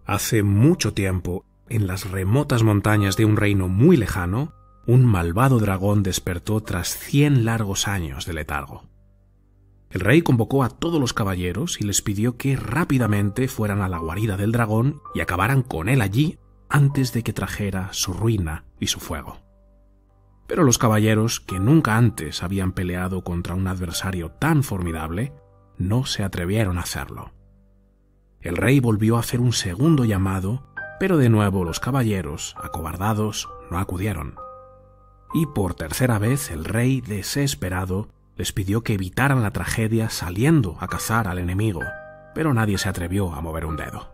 Hace mucho tiempo, en las remotas montañas de un reino muy lejano, un malvado dragón despertó tras 100 largos años de letargo. El rey convocó a todos los caballeros y les pidió que rápidamente fueran a la guarida del dragón y acabaran con él allí antes de que trajera su ruina y su fuego. Pero los caballeros, que nunca antes habían peleado contra un adversario tan formidable, no se atrevieron a hacerlo. El rey volvió a hacer un segundo llamado, pero de nuevo los caballeros, acobardados, no acudieron. Y por tercera vez el rey, desesperado, les pidió que evitaran la tragedia saliendo a cazar al enemigo, pero nadie se atrevió a mover un dedo.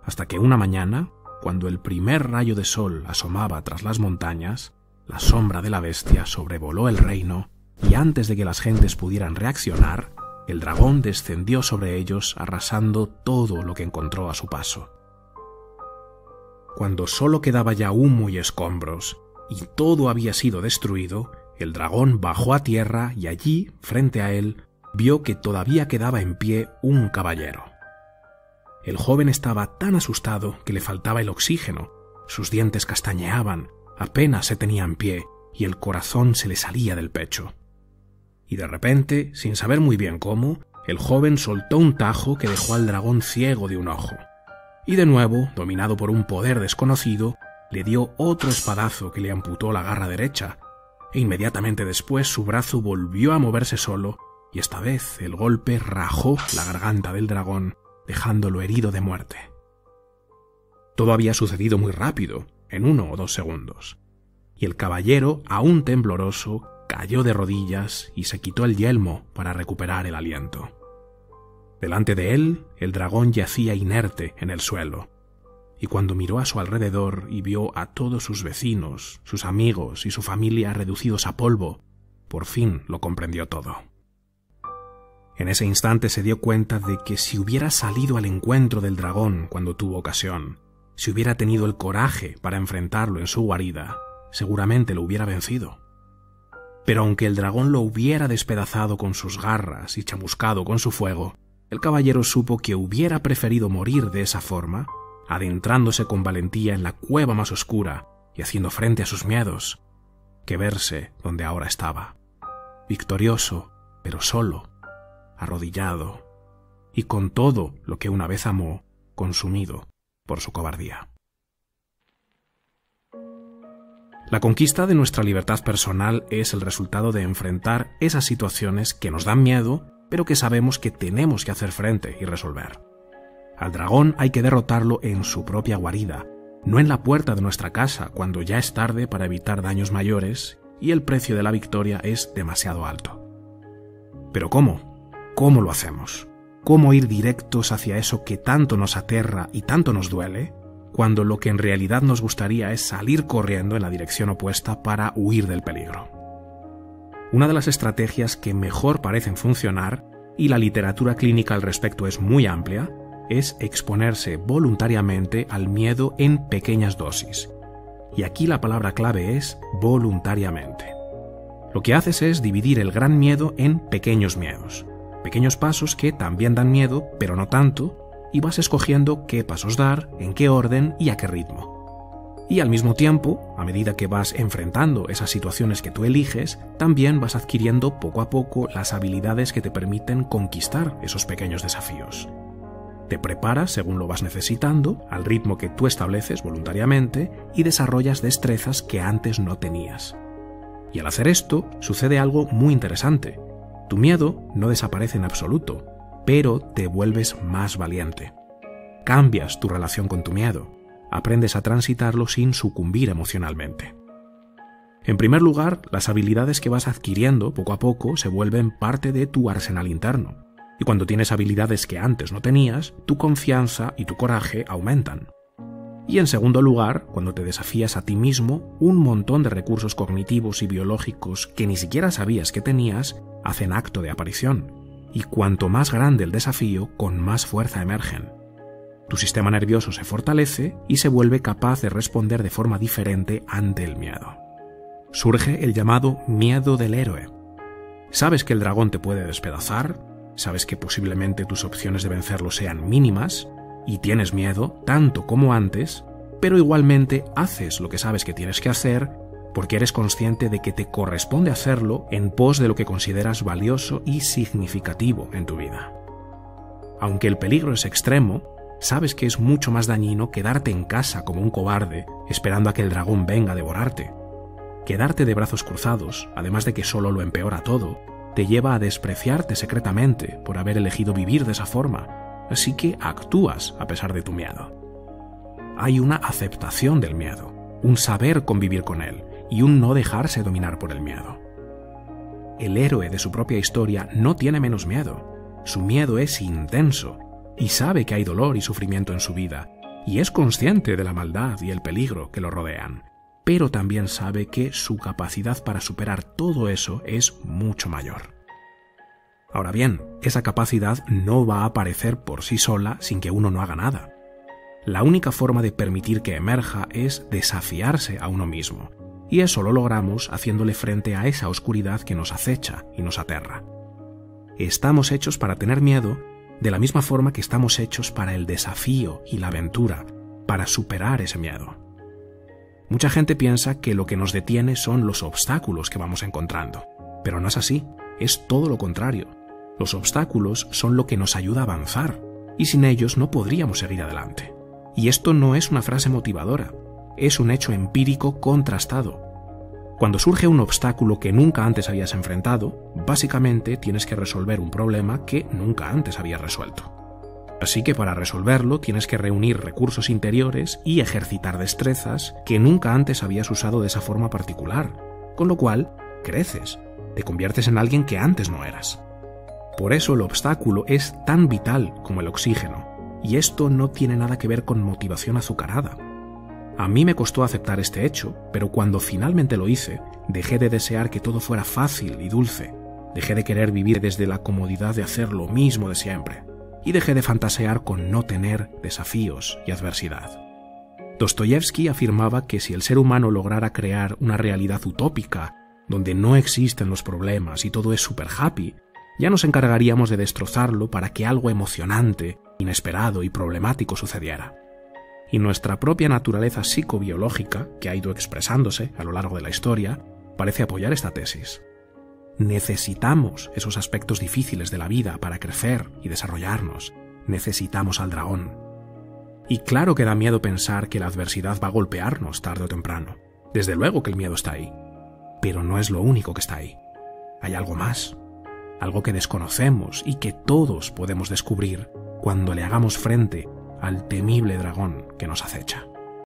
Hasta que una mañana, cuando el primer rayo de sol asomaba tras las montañas, la sombra de la bestia sobrevoló el reino y antes de que las gentes pudieran reaccionar, el dragón descendió sobre ellos arrasando todo lo que encontró a su paso. Cuando solo quedaba ya humo y escombros, y todo había sido destruido, el dragón bajó a tierra y allí, frente a él, vio que todavía quedaba en pie un caballero. El joven estaba tan asustado que le faltaba el oxígeno, sus dientes castañeaban, apenas se tenía en pie y el corazón se le salía del pecho. Y de repente, sin saber muy bien cómo, el joven soltó un tajo que dejó al dragón ciego de un ojo. Y de nuevo, dominado por un poder desconocido, le dio otro espadazo que le amputó la garra derecha, e inmediatamente después su brazo volvió a moverse solo, y esta vez el golpe rajó la garganta del dragón, dejándolo herido de muerte. Todo había sucedido muy rápido, en 1 o 2 segundos, y el caballero, aún tembloroso, cayó de rodillas y se quitó el yelmo para recuperar el aliento. Delante de él, el dragón yacía inerte en el suelo, y cuando miró a su alrededor y vio a todos sus vecinos, sus amigos y su familia reducidos a polvo, por fin lo comprendió todo. En ese instante se dio cuenta de que si hubiera salido al encuentro del dragón cuando tuvo ocasión, si hubiera tenido el coraje para enfrentarlo en su guarida, seguramente lo hubiera vencido. Pero aunque el dragón lo hubiera despedazado con sus garras y chamuscado con su fuego, el caballero supo que hubiera preferido morir de esa forma, adentrándose con valentía en la cueva más oscura y haciendo frente a sus miedos, que verse donde ahora estaba, victorioso, pero solo, arrodillado, y con todo lo que una vez amó, consumido por su cobardía. La conquista de nuestra libertad personal es el resultado de enfrentar esas situaciones que nos dan miedo, pero que sabemos que tenemos que hacer frente y resolver. Al dragón hay que derrotarlo en su propia guarida, no en la puerta de nuestra casa cuando ya es tarde para evitar daños mayores y el precio de la victoria es demasiado alto. Pero ¿cómo? ¿Cómo lo hacemos? ¿Cómo ir directos hacia eso que tanto nos aterra y tanto nos duele, cuando lo que en realidad nos gustaría es salir corriendo en la dirección opuesta para huir del peligro? Una de las estrategias que mejor parecen funcionar, y la literatura clínica al respecto es muy amplia, es exponerse voluntariamente al miedo en pequeñas dosis. Y aquí la palabra clave es voluntariamente. Lo que haces es dividir el gran miedo en pequeños miedos, pequeños pasos que también dan miedo, pero no tanto, y vas escogiendo qué pasos dar, en qué orden y a qué ritmo. Y al mismo tiempo, a medida que vas enfrentando esas situaciones que tú eliges, también vas adquiriendo poco a poco las habilidades que te permiten conquistar esos pequeños desafíos. Te preparas según lo vas necesitando, al ritmo que tú estableces voluntariamente, y desarrollas destrezas que antes no tenías. Y al hacer esto, sucede algo muy interesante. Tu miedo no desaparece en absoluto, pero te vuelves más valiente. Cambias tu relación con tu miedo. Aprendes a transitarlo sin sucumbir emocionalmente. En primer lugar, las habilidades que vas adquiriendo poco a poco se vuelven parte de tu arsenal interno. Y cuando tienes habilidades que antes no tenías, tu confianza y tu coraje aumentan. Y en segundo lugar, cuando te desafías a ti mismo, un montón de recursos cognitivos y biológicos que ni siquiera sabías que tenías hacen acto de aparición. Y cuanto más grande el desafío, con más fuerza emergen. Tu sistema nervioso se fortalece y se vuelve capaz de responder de forma diferente ante el miedo. Surge el llamado miedo del héroe. Sabes que el dragón te puede despedazar, sabes que posiblemente tus opciones de vencerlo sean mínimas, y tienes miedo tanto como antes, pero igualmente haces lo que sabes que tienes que hacer porque eres consciente de que te corresponde hacerlo en pos de lo que consideras valioso y significativo en tu vida. Aunque el peligro es extremo, sabes que es mucho más dañino quedarte en casa como un cobarde esperando a que el dragón venga a devorarte. Quedarte de brazos cruzados, además de que solo lo empeora todo, te lleva a despreciarte secretamente por haber elegido vivir de esa forma, así que actúas a pesar de tu miedo. Hay una aceptación del miedo, un saber convivir con él y un no dejarse dominar por el miedo. El héroe de su propia historia no tiene menos miedo, su miedo es intenso y sabe que hay dolor y sufrimiento en su vida y es consciente de la maldad y el peligro que lo rodean, pero también sabe que su capacidad para superar todo eso es mucho mayor. Ahora bien, esa capacidad no va a aparecer por sí sola sin que uno no haga nada. La única forma de permitir que emerja es desafiarse a uno mismo, y eso lo logramos haciéndole frente a esa oscuridad que nos acecha y nos aterra. Estamos hechos para tener miedo de la misma forma que estamos hechos para el desafío y la aventura, para superar ese miedo. Mucha gente piensa que lo que nos detiene son los obstáculos que vamos encontrando, pero no es así, es todo lo contrario. Los obstáculos son lo que nos ayuda a avanzar, y sin ellos no podríamos seguir adelante. Y esto no es una frase motivadora, es un hecho empírico contrastado. Cuando surge un obstáculo que nunca antes habías enfrentado, básicamente tienes que resolver un problema que nunca antes habías resuelto. Así que para resolverlo tienes que reunir recursos interiores y ejercitar destrezas que nunca antes habías usado de esa forma particular, con lo cual creces, te conviertes en alguien que antes no eras. Por eso el obstáculo es tan vital como el oxígeno, y esto no tiene nada que ver con motivación azucarada. A mí me costó aceptar este hecho, pero cuando finalmente lo hice, dejé de desear que todo fuera fácil y dulce, dejé de querer vivir desde la comodidad de hacer lo mismo de siempre, y dejé de fantasear con no tener desafíos y adversidad. Dostoyevsky afirmaba que si el ser humano lograra crear una realidad utópica, donde no existen los problemas y todo es super happy, ya nos encargaríamos de destrozarlo para que algo emocionante, inesperado y problemático sucediera. Y nuestra propia naturaleza psicobiológica, que ha ido expresándose a lo largo de la historia, parece apoyar esta tesis. Necesitamos esos aspectos difíciles de la vida para crecer y desarrollarnos. Necesitamos al dragón. Y claro que da miedo pensar que la adversidad va a golpearnos tarde o temprano. Desde luego que el miedo está ahí. Pero no es lo único que está ahí. Hay algo más. Algo que desconocemos y que todos podemos descubrir cuando le hagamos frente al temible dragón que nos acecha.